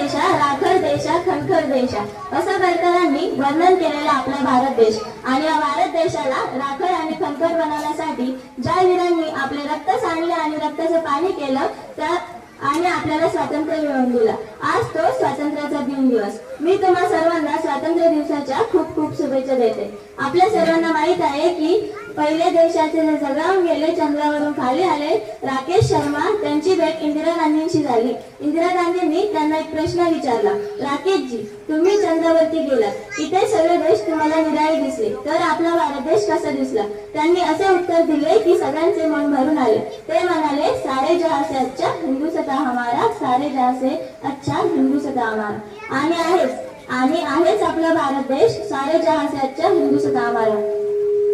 देशा राखर देशा खणखर देशा असं गडकरांनी वर्णन केलेला आपला भारत देश। आणि या भारत देशाला राखर आणि खणखर बनवण्यासाठी ज्या वीरांनी आपले रक्त सांडले आणि रक्ताचं पाणी केलं त्या आणि आपल्याला स्वातंत्र्य मिळवून दिलं, आज तो स्वातंत्र्याचा दिवस। मी तुम्हा सर्वांना स्वातंत्र्य दिवसाच्या खूप खूप शुभेच्छा देते। आपल्या सर्वांना माहित आहे की पहिले देशाचे जे जगावून गेले, चंद्रावरून खाली आले राकेश शर्मा, त्यांची भेट इंदिरा गांधींशी झाली। इंदिरा गांधींनी त्यांना एक प्रश्न विचारला, राकेशजी तुम्ही चंद्रावरती गेलात, इथे सगळे देश तुम्हाला निराळे दिसले, तर आपला भारत देश कसा दिसला? त्यांनी असे उत्तर दिले की सगळ्यांचे मन भरून आले। ते म्हणाले, सारे जहां से अच्छा हिंदुस्तान हमारा, सारे जहां से अच्छा हिंदुस्तान हमारा। आणि आहेच आपला भारत देश, सारे जहां से अच्छा हिंदुस्तान हमारा।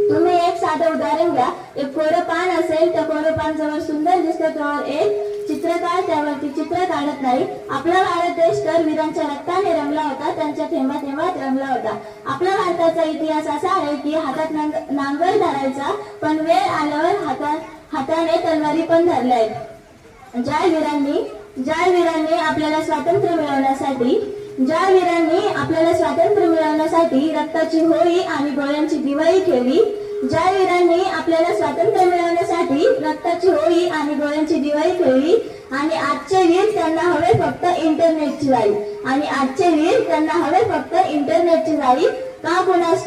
तुम्ही एक साधं उदाहरण घ्या, एक कोरं पान असेल, त्या कोरं पान जवळ सुंदर दिसते तर एक चित्रकार त्यावरती चित्र काढत नाही। आपला भारत देश तर वीरांच्या रक्ताने रंगला होता, त्यांच्या थेंबा थेंबात रंगला होता। आपल्या भारताचा इतिहास असा आहे की हातात नांगर धरायचा, पण वेळ आल्यावर हाताने तलवारी पण धरल्या आहेत। ज्या वीरांनी आपल्याला स्वातंत्र्य मिळवण्यासाठी रक्ताची होळी आणि डोळ्यांची दिवाळी खेळली, ज्या वीरांनी आपल्याला स्वातंत्र्य मिळवण्यासाठी रक्ताची होळी आणि डोळ्यांची दिवाळी खेळली, आणि आजचे वीर त्यांना हवे फक्त इंटरनेटची जाळी, का कुणास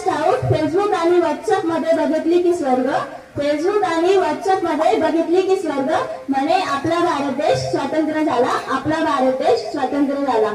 ठाऊक फेसबुक आणि व्हॉट्सअप मध्ये बघितली की स्वर्ग, म्हणे आपला भारत देश स्वतंत्र झाला।